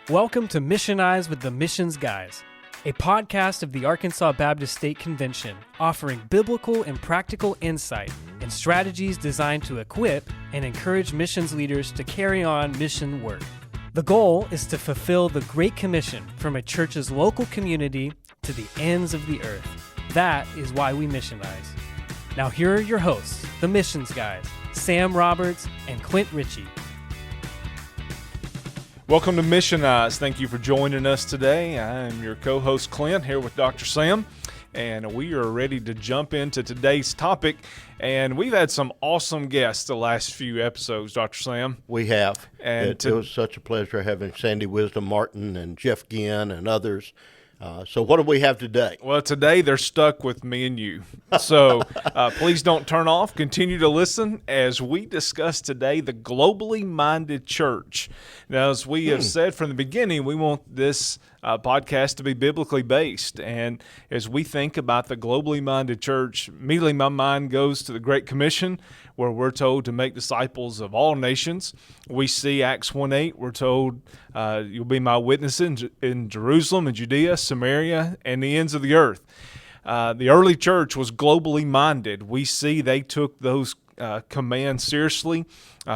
Welcome to Missionize with the Missions Guys, a podcast of the Arkansas Baptist State Convention offering biblical and practical insight and strategies designed to equip and encourage missions leaders to carry on mission work. The goal is to fulfill the Great Commission from a church's local community to the ends of the earth. That is why we missionize. Now here are your hosts, the Missions Guys, Sam Roberts and Clint Ritchie. Welcome to Missionize. Thank you for joining us today. I am your co-host Clint here with Dr. Sam, and we are ready to jump into today's topic. And we've had some awesome guests the last few episodes, Dr. Sam. We have. And it was such a pleasure having Sandy Wisdom Martin and Jeff Ginn and others. So what do we have today? Well, today they're stuck with me and you. So please don't turn off. Continue to listen as we discuss today the globally minded church. Now, as we have said from the beginning, we want this podcast to be biblically based. And as we think about the globally minded church, immediately my mind goes to the Great Commission, where we're told to make disciples of all nations. We see Acts 1:8, we're told you'll be my witnesses in Jerusalem and Judea, Samaria, and the ends of the earth. The early church was globally minded. We see they took those commands seriously.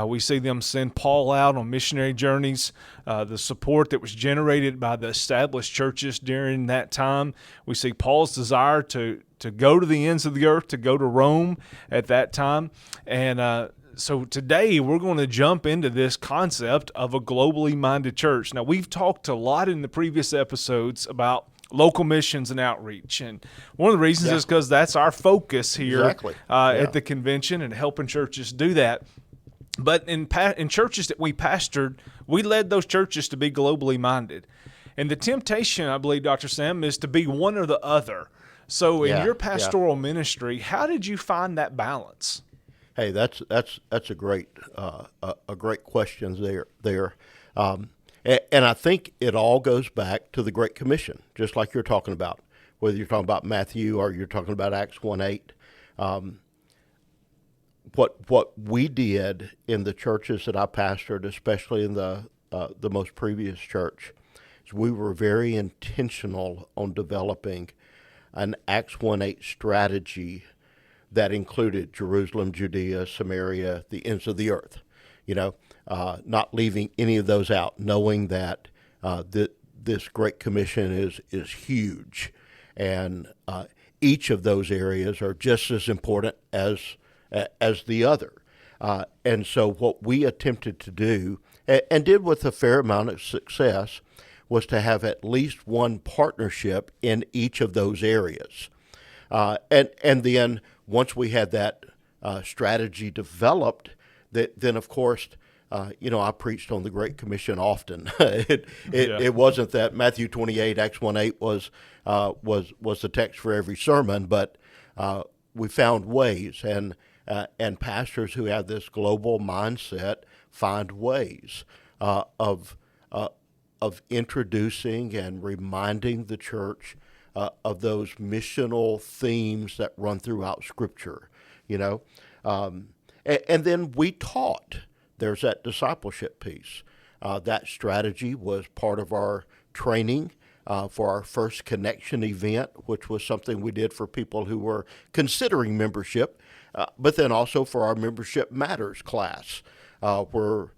We see them send Paul out on missionary journeys. The support that was generated by the established churches during that time. We see Paul's desire to go to the ends of the earth, to go to Rome at that time. And so today we're going to jump into this concept of a globally minded church. Now, we've talked a lot in the previous episodes about local missions and outreach. And one of the reasons is because that's our focus here at the convention and helping churches do that. But in churches that we pastored, we led those churches to be globally minded. And the temptation, I believe, Dr. Sam, is to be one or the other. So in your pastoral ministry, how did you find that balance? Hey, that's a great question there. And I think it all goes back to the Great Commission, just like you're talking about, whether you're talking about Matthew or you're talking about Acts 1:8. What we did in the churches that I pastored, especially in the most previous church, is we were very intentional on developing an Acts 1:8 strategy that included Jerusalem, Judea, Samaria, the ends of the earth. Not leaving any of those out, knowing that this Great Commission is huge, and each of those areas are just as important as the other. And so what we attempted to do, and did with a fair amount of success, was to have at least one partnership in each of those areas. And then once we had that strategy developed, then of course, I preached on the Great Commission often. It wasn't that Matthew 28, Acts 1:8 was the text for every sermon, but we found ways, and pastors who have this global mindset find ways of introducing and reminding the church of those missional themes that run throughout Scripture. And then we taught. There's that discipleship piece. That strategy was part of our training for our first connection event, which was something we did for people who were considering membership, but then also for our Membership Matters class, where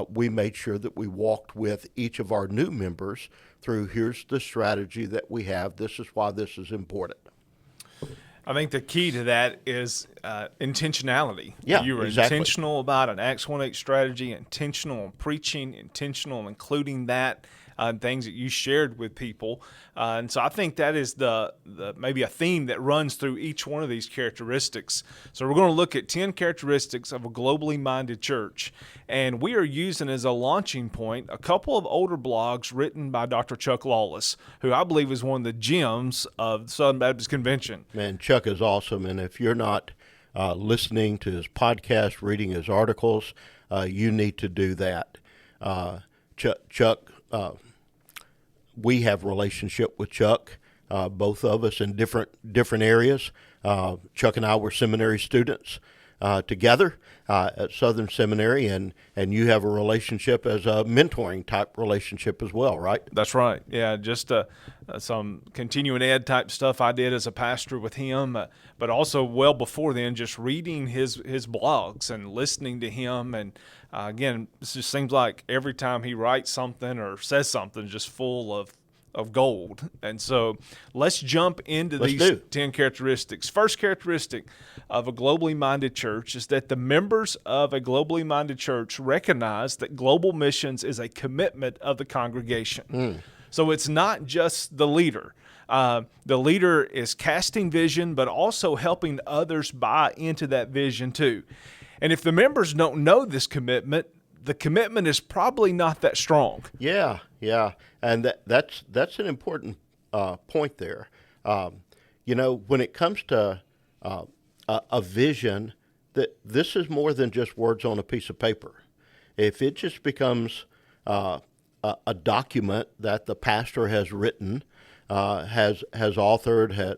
we made sure that we walked with each of our new members through, here's the strategy that we have, this is why this is important. I think the key to that is intentionality. Yeah, you were exactly. intentional about an Acts 1:8 strategy, intentional on preaching, intentional on including that things that you shared with people. And so I think that is the maybe a theme that runs through each one of these characteristics. So we're going to look at 10 characteristics of a globally minded church. And we are using as a launching point a couple of older blogs written by Dr. Chuck Lawless, who I believe is one of the gems of the Southern Baptist Convention. Man, Chuck is awesome. And if you're not listening to his podcast, reading his articles, you need to do that. Chuck, we have a relationship with Chuck, both of us in different areas. Chuck and I were seminary students. together at Southern Seminary, and you have a relationship as a mentoring type relationship as well, right? That's right. Yeah, just some continuing ed type stuff I did as a pastor with him, but also well before then, just reading his blogs and listening to him. And again, it just seems like every time he writes something or says something, just full of gold. And so let's jump into these 10 characteristics. First characteristic of a globally minded church is that the members of a globally minded church recognize that global missions is a commitment of the congregation. So it's not just the leader. The leader is casting vision, but also helping others buy into that vision too. And if the members don't know this commitment, the commitment is probably not that strong. Yeah. And that's an important point there. When it comes to a vision, that this is more than just words on a piece of paper. If it just becomes a document that the pastor has written, has authored,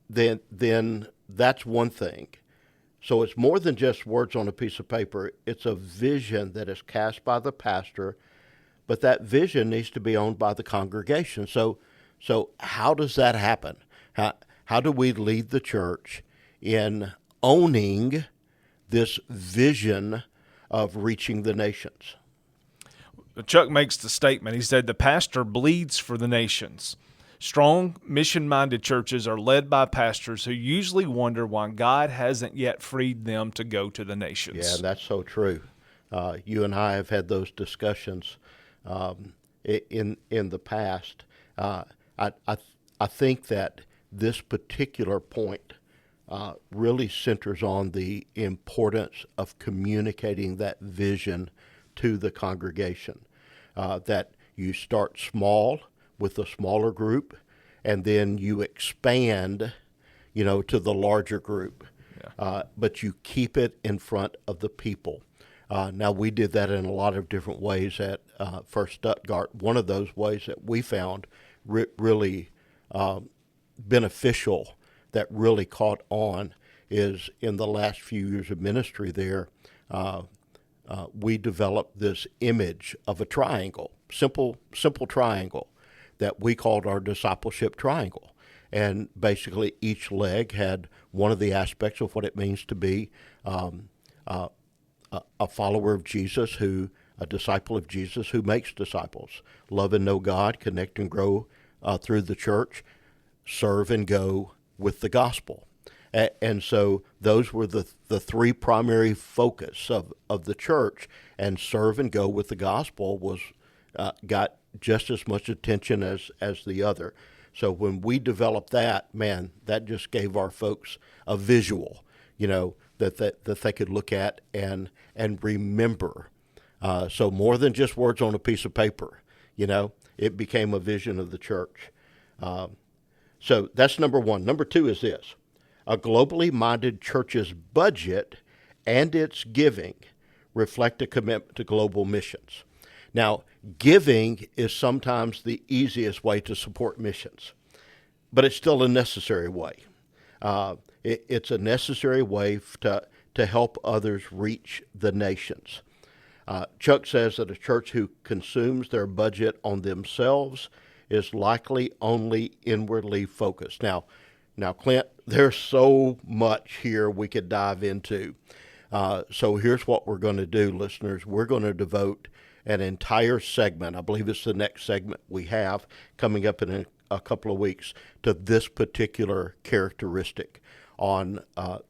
then that's one thing. So it's more than just words on a piece of paper. It's a vision that is cast by the pastor, but that vision needs to be owned by the congregation. So how does that happen? How do we lead the church in owning this vision of reaching the nations? Chuck makes the statement. He said, the pastor bleeds for the nations. Strong, mission-minded churches are led by pastors who usually wonder why God hasn't yet freed them to go to the nations. Yeah, that's so true. You and I have had those discussions in the past. I think that this particular point really centers on the importance of communicating that vision to the congregation. That you start small with a smaller group, and then you expand, to the larger group. Yeah. But you keep it in front of the people. Now, we did that in a lot of different ways at First Stuttgart. One of those ways that we found really beneficial, that really caught on, is in the last few years of ministry there, we developed this image of a triangle, simple triangle, that we called our discipleship triangle. And basically each leg had one of the aspects of what it means to be a follower of Jesus, a disciple of Jesus who makes disciples. Love and know God, connect and grow through the church, serve and go with the gospel. And so those were the three primary focus of the church, and serve and go with the gospel was got just as much attention as the other. So when we developed that, man, that just gave our folks a visual, that they could look at and remember. So more than just words on a piece of paper, it became a vision of the church. So that's number one. Number two is this: a globally minded church's budget and its giving reflect a commitment to global missions. Now, giving is sometimes the easiest way to support missions, but it's still a necessary way. It's a necessary way to help others reach the nations. Chuck says that a church who consumes their budget on themselves is likely only inwardly focused. Now, Clint, there's so much here we could dive into. So here's what we're going to do, listeners. We're going to devote an entire segment, I believe it's the next segment we have coming up in a couple of weeks, to this particular characteristic on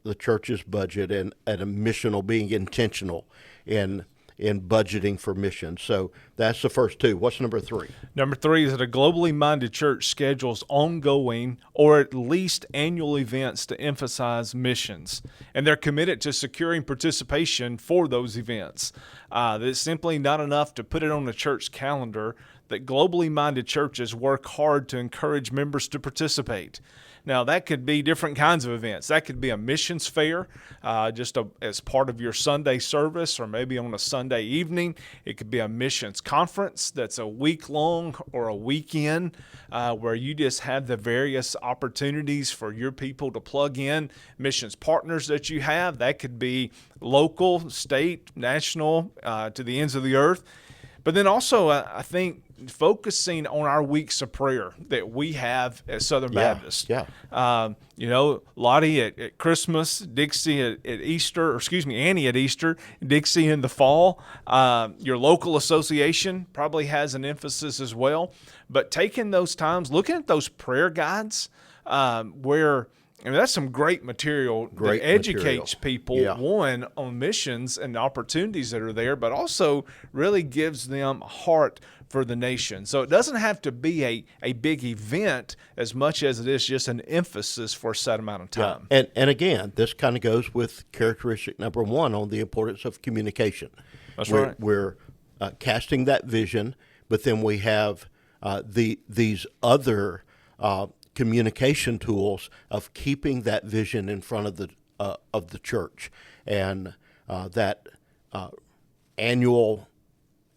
the church's budget and a missional, being intentional in budgeting for missions. So that's the first two. What's number three? Number three is that a globally minded church schedules ongoing or at least annual events to emphasize missions, and they're committed to securing participation for those events. It's simply not enough to put it on the church calendar. That globally minded churches work hard to encourage members to participate. Now, that could be different kinds of events. That could be a missions fair, as part of your Sunday service, or maybe on a Sunday evening. It could be a missions conference that's a week long or a weekend, where you just have the various opportunities for your people to plug in. Missions partners that you have, that could be local, state, national, to the ends of the earth. But then also, I think focusing on our weeks of prayer that we have at Southern Baptist. Lottie at Christmas, Dixie at Easter, Annie at Easter, Dixie in the fall. Your local association probably has an emphasis as well. But taking those times, looking at those prayer guides, where that's some great material that educates people, one, on missions and the opportunities that are there, but also really gives them a heart for the nation. So it doesn't have to be a big event as much as it is just an emphasis for a set amount of time. Yeah. And again, this kind of goes with characteristic number one on the importance of communication. That's right. We're casting that vision, but then we have these other communication tools of keeping that vision in front of the church, and that annual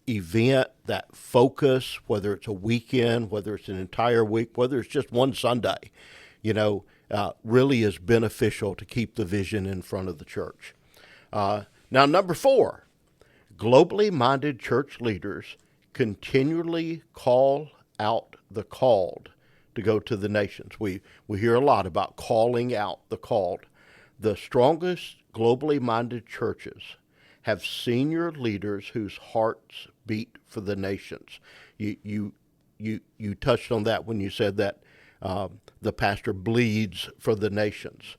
event, that focus, whether it's a weekend, whether it's an entire week, whether it's just one Sunday, really is beneficial to keep the vision in front of the church. Now, number 4, globally minded church leaders continually call out the called to go to the nations. We hear a lot about calling out the called. The strongest globally minded churches have senior leaders whose hearts beat for the nations. You touched on that when you said that the pastor bleeds for the nations.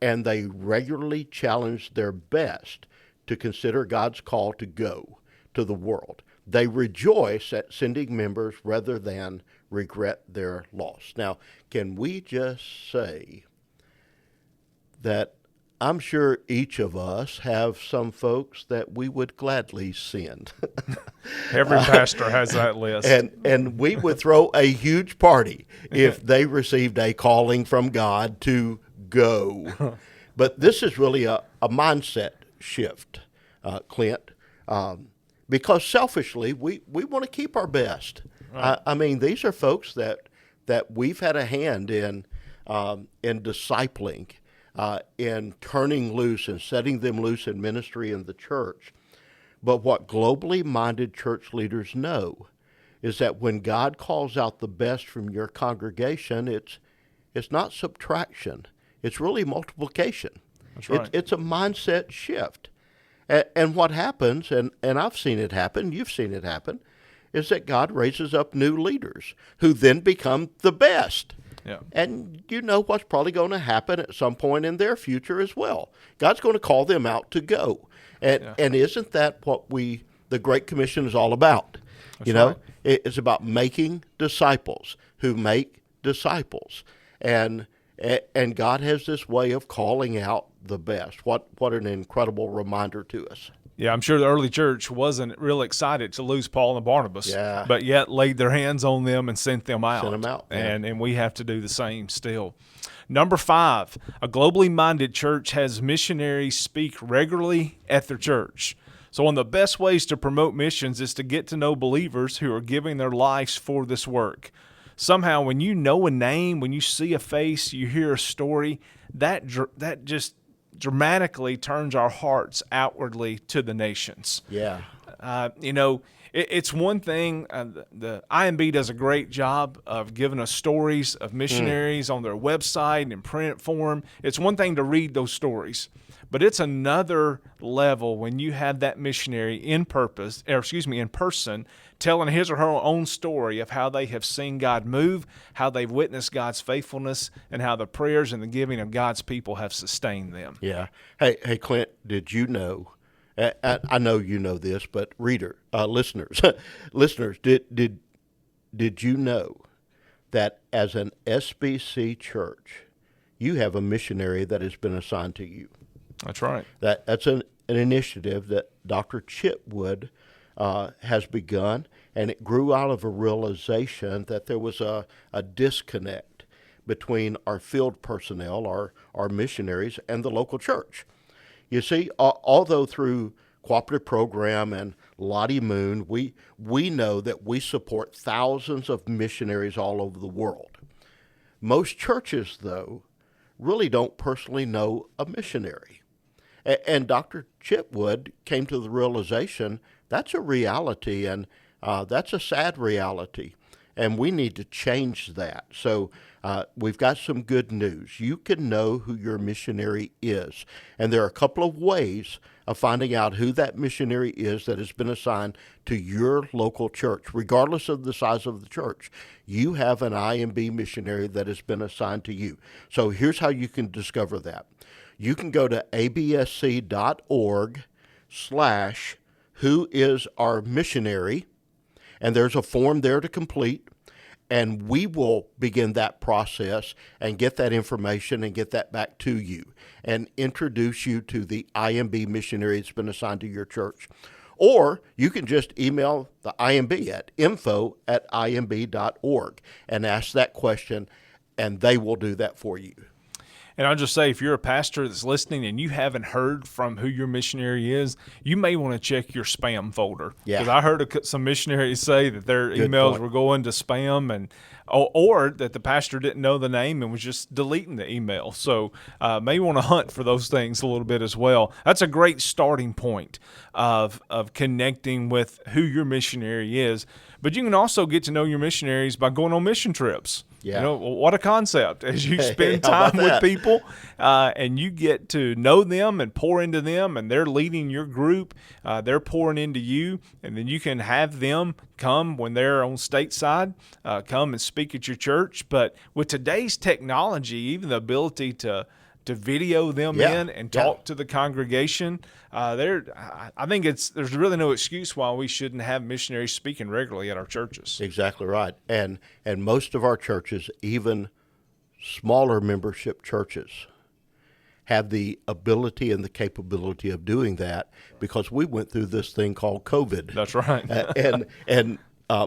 And they regularly challenge their best to consider God's call to go to the world. They rejoice at sending members rather than regret their loss. Now, can we just say that I'm sure each of us have some folks that we would gladly send. Every pastor has that list. And we would throw a huge party if they received a calling from God to go. But this is really a mindset shift, Clint, because selfishly, we want to keep our best. Right. I mean, these are folks that we've had a hand in discipling, in turning loose and setting them loose in ministry in the church. But what globally minded church leaders know is that when God calls out the best from your congregation, it's not subtraction. It's really multiplication. That's right. It's a mindset shift. And what happens, and I've seen it happen, you've seen it happen, is that God raises up new leaders who then become the best. Yeah. And you know what's probably going to happen at some point in their future as well. God's going to call them out to go. And isn't that what the Great Commission is all about? That's right. It's about making disciples who make disciples. And God has this way of calling out the best. What an incredible reminder to us. Yeah, I'm sure the early church wasn't real excited to lose Paul and Barnabas, but yet laid their hands on them and sent them out. Yeah. And we have to do the same still. Number 5, a globally minded church has missionaries speak regularly at their church. So one of the best ways to promote missions is to get to know believers who are giving their lives for this work. Somehow, when you know a name, when you see a face, you hear a story, that just dramatically turns our hearts outwardly to the nations. Yeah. It's one thing, the IMB does a great job of giving us stories of missionaries on their website and in print form. It's one thing to read those stories, but it's another level when you have that missionary in person, telling his or her own story of how they have seen God move, how they've witnessed God's faithfulness, and how the prayers and the giving of God's people have sustained them. Yeah. Hey, Clint, did you know? I know you know this, but listeners, did you know that as an SBC church, you have a missionary that has been assigned to you? That's right. That's an initiative that Dr. Chitwood has begun, and it grew out of a realization that there was a disconnect between our field personnel, our missionaries, and the local church. You see, although through cooperative program and Lottie Moon, we know that we support thousands of missionaries all over the world. Most churches, though, really don't personally know a missionary. And Dr. Chipwood came to the realization that's a reality, and that's a sad reality, and we need to change that. So we've got some good news. You can know who your missionary is, and there are a couple of ways of finding out who that missionary is that has been assigned to your local church, regardless of the size of the church. You have an IMB missionary that has been assigned to you. So here's how you can discover that. You can go to absc.org/whoisourmissionary, and there's a form there to complete, and we will begin that process and get that information and get that back to you and introduce you to the IMB missionary that's been assigned to your church. Or you can just email the IMB at info@imb.org and ask that question, and they will do that for you. And I'll just say, if you're a pastor that's listening and you haven't heard from who your missionary is, you may want to check your spam folder. Yeah. Because I heard some missionaries say that their Good emails point. were going to spam, and or that the pastor didn't know the name and was just deleting the email. So may want to hunt for those things a little bit as well. That's a great starting point of connecting with who your missionary is. But you can also get to know your missionaries by going on mission trips. Yeah. You know, what a concept. As you spend How about time with that? people and you get to know them and pour into them, and they're leading your group, they're pouring into you, and then you can have them come when they're on stateside, come and speak at your church. But with today's technology, even the ability to video them in and talk to the congregation, I think there's really no excuse why we shouldn't have missionaries speaking regularly at our churches. Exactly right. And most of our churches, even smaller membership churches, have the ability and the capability of doing that because we went through this thing called COVID. That's right. and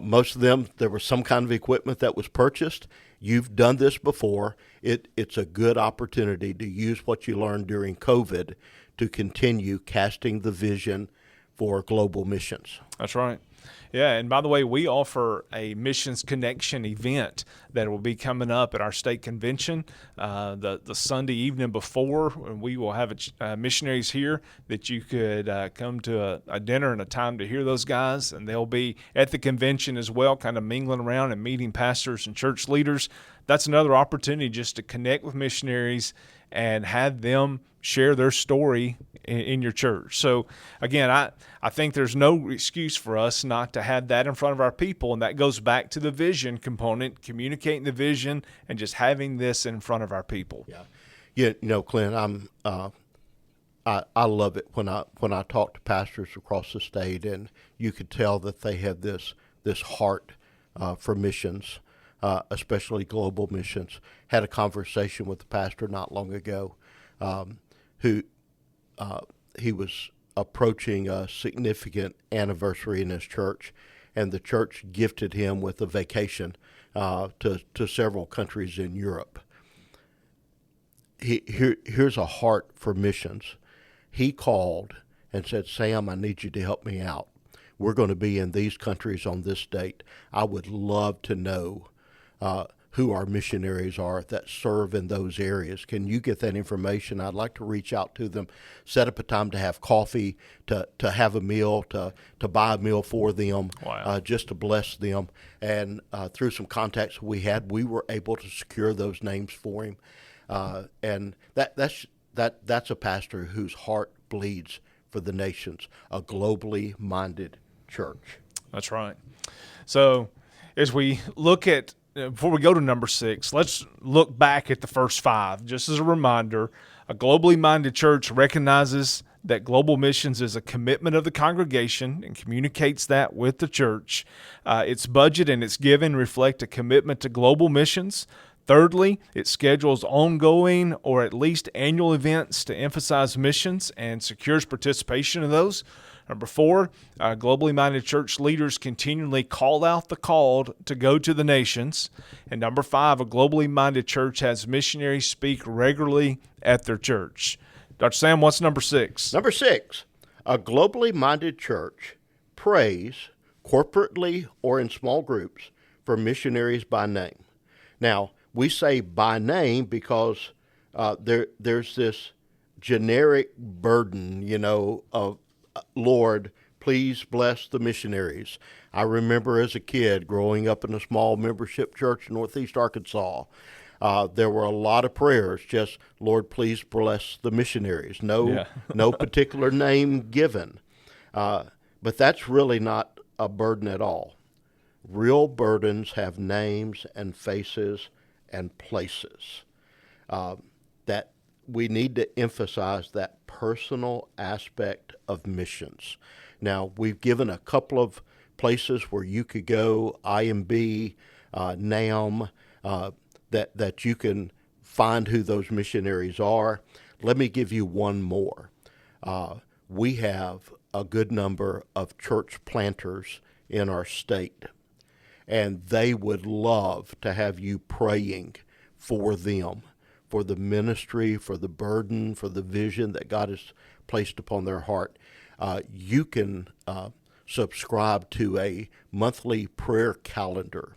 most of them, there was some kind of equipment that was purchased. You've done this before. It's a good opportunity to use what you learned during COVID to continue casting the vision for global missions. That's right. Yeah, and by the way, we offer a Missions Connection event that will be coming up at our state convention the Sunday evening before. We will have missionaries here that you could come to a dinner and a time to hear those guys, and they'll be at the convention as well, kind of mingling around and meeting pastors and church leaders. That's another opportunity just to connect with missionaries and have them share their story in your church. So again, I think there's no excuse for us not to have that in front of our people, and that goes back to the vision component, communicating the vision and just having this in front of our people. Yeah, you know, Clint, I love it when I talk to pastors across the state, and you could tell that they have this heart for missions, especially global missions. Had a conversation with the pastor not long ago, who he was approaching a significant anniversary in his church, and the church gifted him with a vacation to several countries in Europe. Here's a heart for missions. He called and said, "Sam, I need you to help me out. We're going to be in these countries on this date. I would love to know who our missionaries are that serve in those areas. Can you get that information? I'd like to reach out to them, set up a time to have coffee, to have a meal, to buy a meal for them, Wow. just to bless them." And through some contacts we had, we were able to secure those names for him. And that's a pastor whose heart bleeds for the nations, a globally minded church. That's right. So as we look at, before we go to number 6, let's look back at the first 5. Just as a reminder, a globally minded church recognizes that global missions is a commitment of the congregation and communicates that with the church. Its budget and its giving reflect a commitment to global missions. Thirdly, it schedules ongoing or at least annual events to emphasize missions and secures participation in those. Number 4, globally minded church leaders continually call out the called to go to the nations. And number 5, a globally minded church has missionaries speak regularly at their church. Dr. Sam, what's number 6? Number 6, a globally minded church prays corporately or in small groups for missionaries by name. Now, we say by name because there's this generic burden, of Lord, please bless the missionaries. I remember as a kid growing up in a small membership church in Northeast Arkansas, there were a lot of prayers, just, Lord, please bless the missionaries. No particular name given. But that's really not a burden at all. Real burdens have names and faces and places. That we need to emphasize that personal aspect of missions. Now, we've given a couple of places where you could go, IMB, NAM, that you can find who those missionaries are. Let me give you one more. We have a good number of church planters in our state, and they would love to have you praying for them, for the ministry, for the burden, for the vision that God has placed upon their heart. You can subscribe to a monthly prayer calendar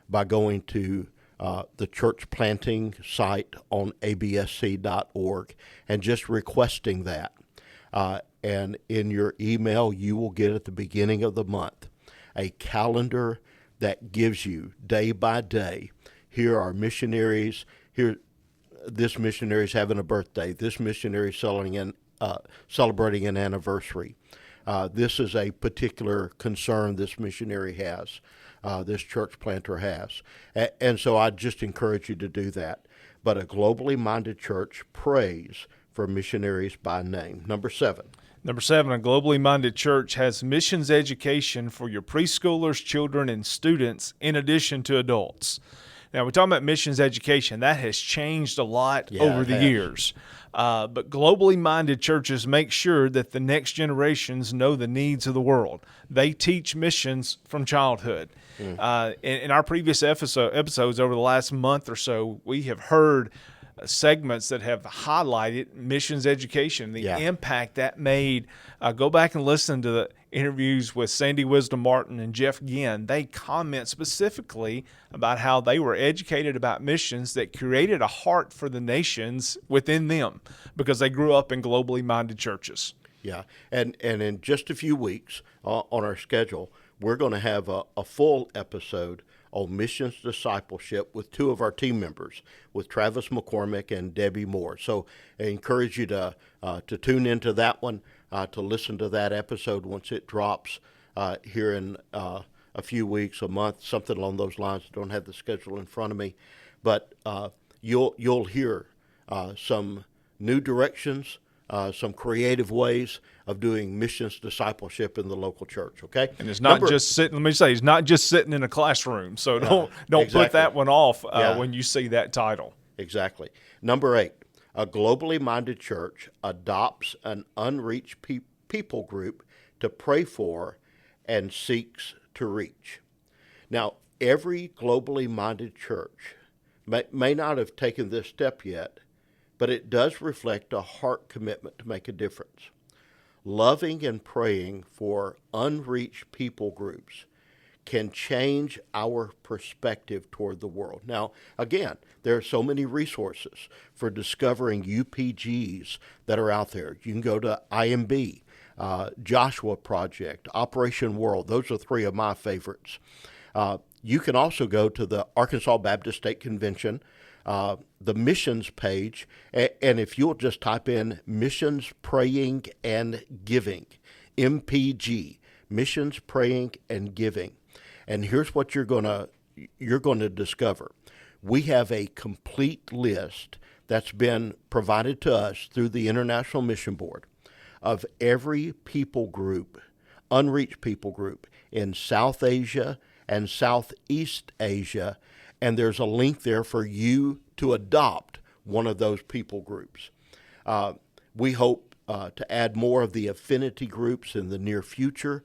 by going to the church planting site on absc.org and just requesting that. And in your email, you will get at the beginning of the month a calendar that gives you day by day, here are missionaries, this missionary is having a birthday, this missionary is celebrating an anniversary. This is a particular concern this missionary has, this church planter has. And so I just encourage you to do that. But a globally minded church prays for missionaries by name. Number 7. Number 7, a globally minded church has missions education for your preschoolers, children, and students in addition to adults. Now, we're talking about missions education. That has changed a lot over the years. But globally minded churches make sure that the next generations know the needs of the world. They teach missions from childhood. In our previous episodes over the last month or so, we have heard segments that have highlighted missions education, the impact that made. Go back and listen to the interviews with Sandy Wisdom Martin and Jeff Ginn. They comment specifically about how they were educated about missions that created a heart for the nations within them because they grew up in globally minded churches. Yeah, and in just a few weeks on our schedule, we're going to have a full episode on missions discipleship with 2 of our team members, with Travis McCormick and Debbie Moore. So I encourage you to tune into that one, to listen to that episode once it drops here in a few weeks, a month, something along those lines. I don't have the schedule in front of me, but you'll hear some new directions, some creative ways of doing missions discipleship in the local church. Okay, and it's not just sitting. Let me say, it's not just sitting in a classroom. So don't exactly. put that one off when you see that title. Exactly. Number 8, a globally minded church adopts an unreached people group to pray for and seeks to reach. Now, every globally minded church may not have taken this step yet, but it does reflect a heart commitment to make a difference. Loving and praying for unreached people groups can change our perspective toward the world. Now, again, there are so many resources for discovering UPGs that are out there. You can go to IMB, Joshua Project, Operation World. Those are 3 of my favorites. You can also go to the Arkansas Baptist State Convention, the missions page, and if you'll just type in Missions Praying and Giving, MPG, Missions Praying and Giving, and here's what you're going to discover. We have a complete list that's been provided to us through the International Mission Board of every people group, unreached people group in South Asia and Southeast Asia, and there's a link there for you to adopt one of those people groups. We hope to add more of the affinity groups in the near future.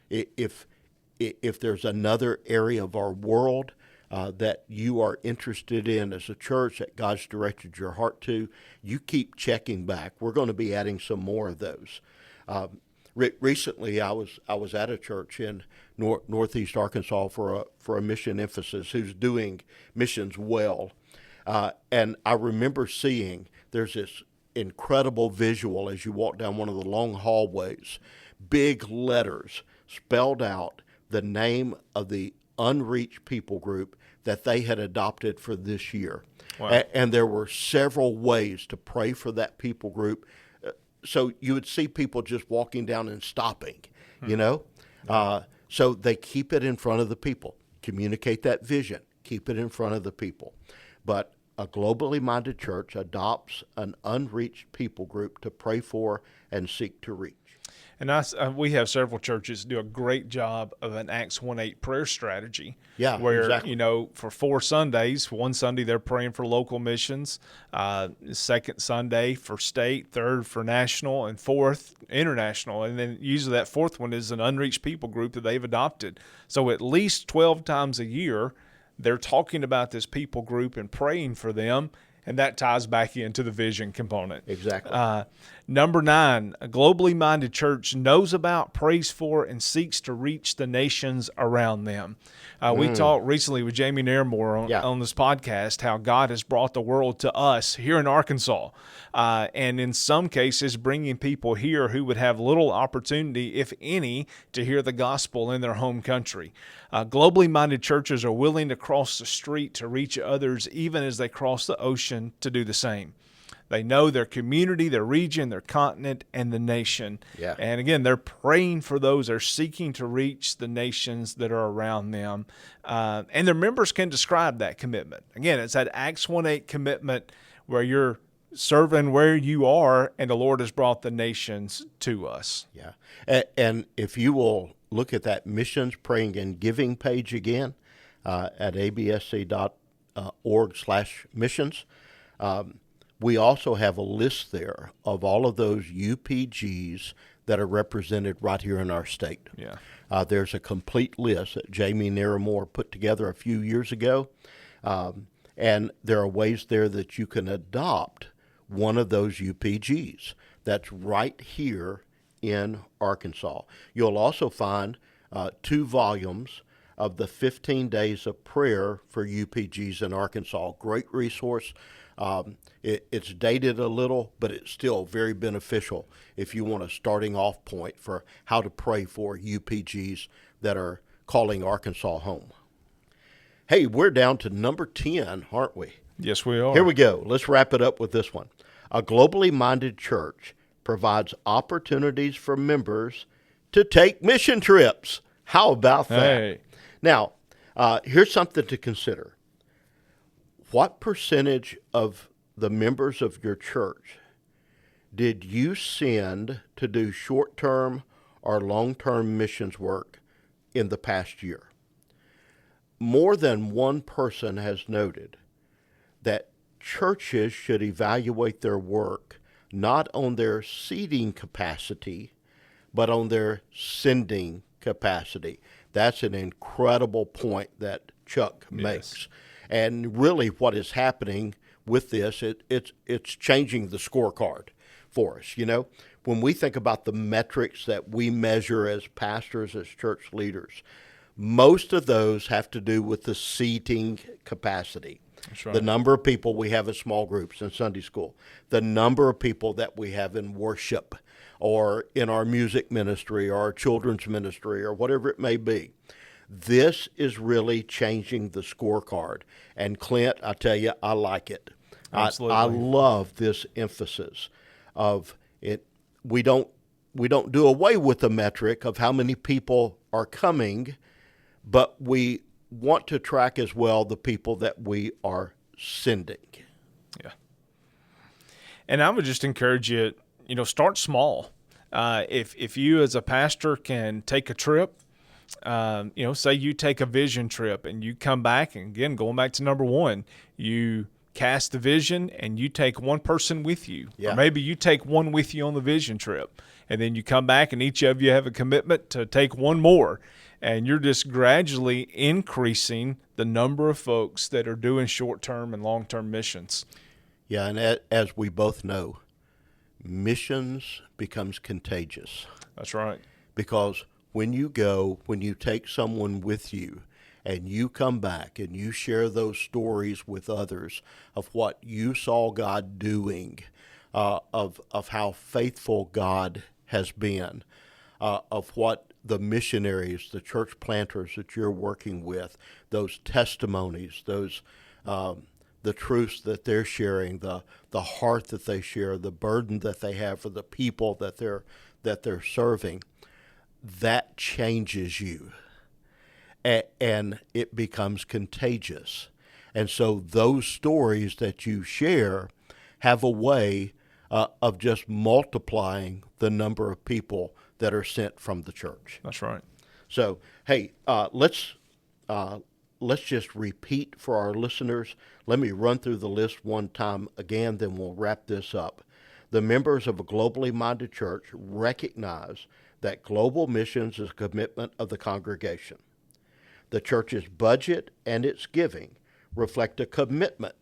If there's another area of our world that you are interested in as a church that God's directed your heart to, you keep checking back. We're going to be adding some more of those. Recently, I was at a church in Northeast Arkansas for a mission emphasis who's doing missions well, and I remember seeing there's this incredible visual as you walk down one of the long hallways, big letters spelled out the name of the unreached people group that they had adopted for this year. Wow. And there were several ways to pray for that people group. So you would see people just walking down and stopping, you know? So they keep it in front of the people, communicate that vision, keep it in front of the people. But a globally minded church adopts an unreached people group to pray for and seek to reach. And we have several churches do a great job of an Acts 1:8 prayer strategy. Yeah, where, exactly. For 4 Sundays, one Sunday they're praying for local missions, second Sunday for state, third for national, and fourth international. And then usually that fourth one is an unreached people group that they've adopted. So at least 12 times a year, they're talking about this people group and praying for them. And that ties back into the vision component. Exactly. Number 9, a globally minded church knows about, prays for, and seeks to reach the nations around them. We talked recently with Jamie Nairmore on this podcast how God has brought the world to us here in Arkansas. And in some cases, bringing people here who would have little opportunity, if any, to hear the gospel in their home country. Globally minded churches are willing to cross the street to reach others, even as they cross the ocean to do the same. They know their community, their region, their continent, and the nation. Yeah. And again, they're praying for those. They're seeking to reach the nations that are around them. And their members can describe that commitment. Again, it's that Acts 1:8 commitment where you're serving where you are, and the Lord has brought the nations to us. Yeah. And if you will look at that missions, praying, and giving page again at absc.org/missions, we also have a list there of all of those UPGs that are represented right here in our state. Yeah. There's a complete list that Jamie Nairmore put together a few years ago, and there are ways there that you can adopt one of those UPGs that's right here in Arkansas. You'll also find 2 volumes of the 15 Days of Prayer for UPGs in Arkansas. Great resource. It's dated a little, but it's still very beneficial if you want a starting off point for how to pray for UPGs that are calling Arkansas home. Hey, we're down to number 10, aren't we? Yes, we are. Here we go. Let's wrap it up with this one. A globally minded church provides opportunities for members to take mission trips. How about that? Hey. Now, here's something to consider. What percentage of the members of your church did you send to do short-term or long-term missions work in the past year? More than one person has noted that churches should evaluate their work not on their seating capacity, but on their sending capacity. That's an incredible point that Chuck makes. And really what is happening with this, it's changing the scorecard for us. You know, when we think about the metrics that we measure as pastors, as church leaders, most of those have to do with the seating capacity. That's right. The number of people we have in small groups in Sunday school, the number of people that we have in worship or in our music ministry or our children's ministry or whatever it may be. This is really changing the scorecard. And Clint, I tell you, I like it. Absolutely. I love this emphasis of it. We don't do away with the metric of how many people are coming, but we want to track as well the people that we are sending. Yeah. And I would just encourage you, start small. If you as a pastor can take a trip, say you take a vision trip and you come back, and again, going back to number 1, you cast the vision and you take one person with you. Yeah. Or maybe you take one with you on the vision trip. And then you come back and each of you have a commitment to take one more. And you're just gradually increasing the number of folks that are doing short-term and long-term missions. Yeah, and as we both know, missions becomes contagious. That's right. Because when you take someone with you and you come back and you share those stories with others of what you saw God doing, of how faithful God has been, of what the missionaries, the church planters that you're working with, those testimonies, those the truths that they're sharing, the heart that they share, the burden that they have for the people that they're serving, that changes you, and it becomes contagious. And so those stories that you share have a way of just multiplying the number of people that are sent from the church. That's right. So, hey, let's just repeat for our listeners. Let me run through the list one time again, then we'll wrap this up. The members of a globally minded church recognize that global missions is a commitment of the congregation. The church's budget and its giving reflect a commitment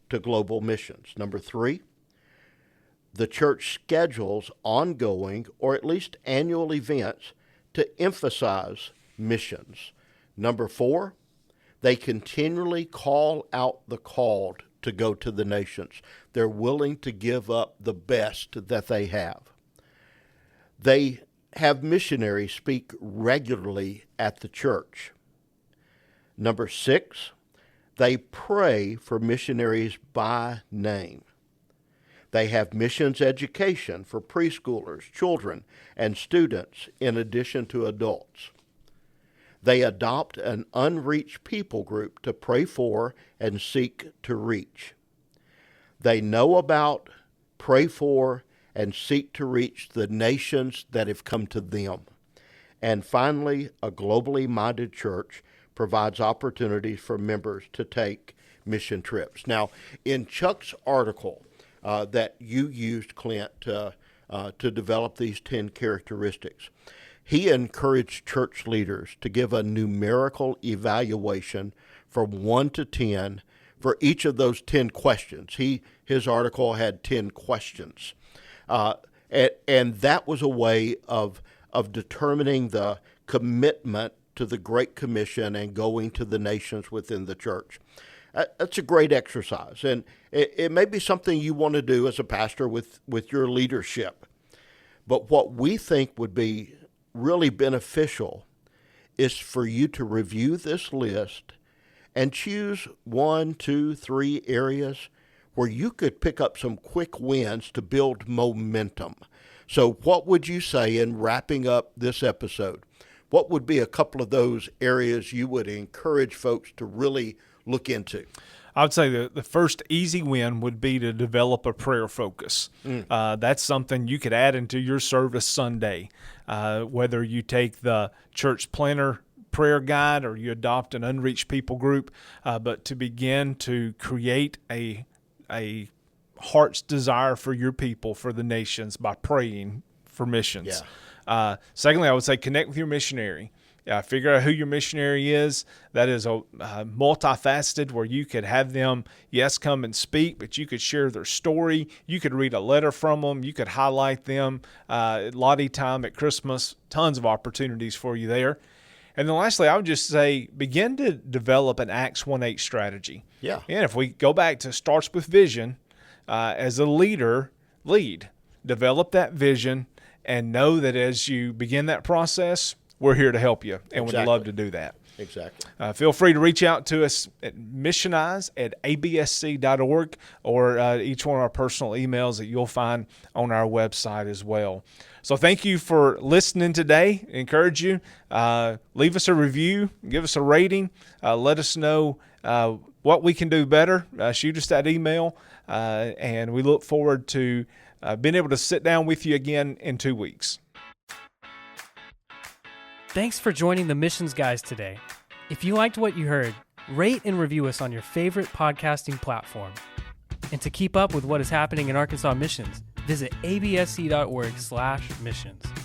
to global missions. Number 3, the church schedules ongoing or at least annual events to emphasize missions. Number 4, they continually call out the called to go to the nations. They're willing to give up the best that they have. They have missionaries speak regularly at the church. Number 6, they pray for missionaries by name. They have missions education for preschoolers, children, and students in addition to adults. They adopt an unreached people group to pray for and seek to reach. They know about, pray for, and seek to reach the nations that have come to them. And finally, a globally minded church provides opportunities for members to take mission trips. Now, in Chuck's article that you used, Clint, to develop these 10 characteristics, he encouraged church leaders to give a numerical evaluation from 1 to 10 for each of those 10 questions. His article had 10 questions. And that was a way of determining the commitment to the Great Commission and going to the nations within the church. That's a great exercise, and it may be something you want to do as a pastor with your leadership. But what we think would be really beneficial is for you to review this list and choose 1, 2, 3 areas where you could pick up some quick wins to build momentum. So what would you say in wrapping up this episode? What would be a couple of those areas you would encourage folks to really look into? I would say the first easy win would be to develop a prayer focus. That's something you could add into your service Sunday, whether you take the church planner prayer guide or you adopt an unreached people group, but to begin to create a heart's desire for your people, for the nations, by praying for missions. Yeah. Secondly, I would say connect with your missionary. Figure out who your missionary is. That is a multifaceted, where you could have them, yes, come and speak, but you could share their story. You could read a letter from them. You could highlight them. Lottie time at Christmas, tons of opportunities for you there. And then lastly, I would just say begin to develop an Acts 1:8 strategy. Yeah. And if we go back to starts with vision, as a leader, lead. Develop that vision and know that as you begin that process, we're here to help you, and Exactly. would love to do that. Exactly. Feel free to reach out to us at missionize@absc.org or each one of our personal emails that you'll find on our website as well. So thank you for listening today. I encourage you, leave us a review, give us a rating, let us know what we can do better. Shoot us that email, and we look forward to being able to sit down with you again in 2 weeks. Thanks for joining the Missions Guys today. If you liked what you heard, rate and review us on your favorite podcasting platform. And to keep up with what is happening in Arkansas missions, visit absc.org/missions.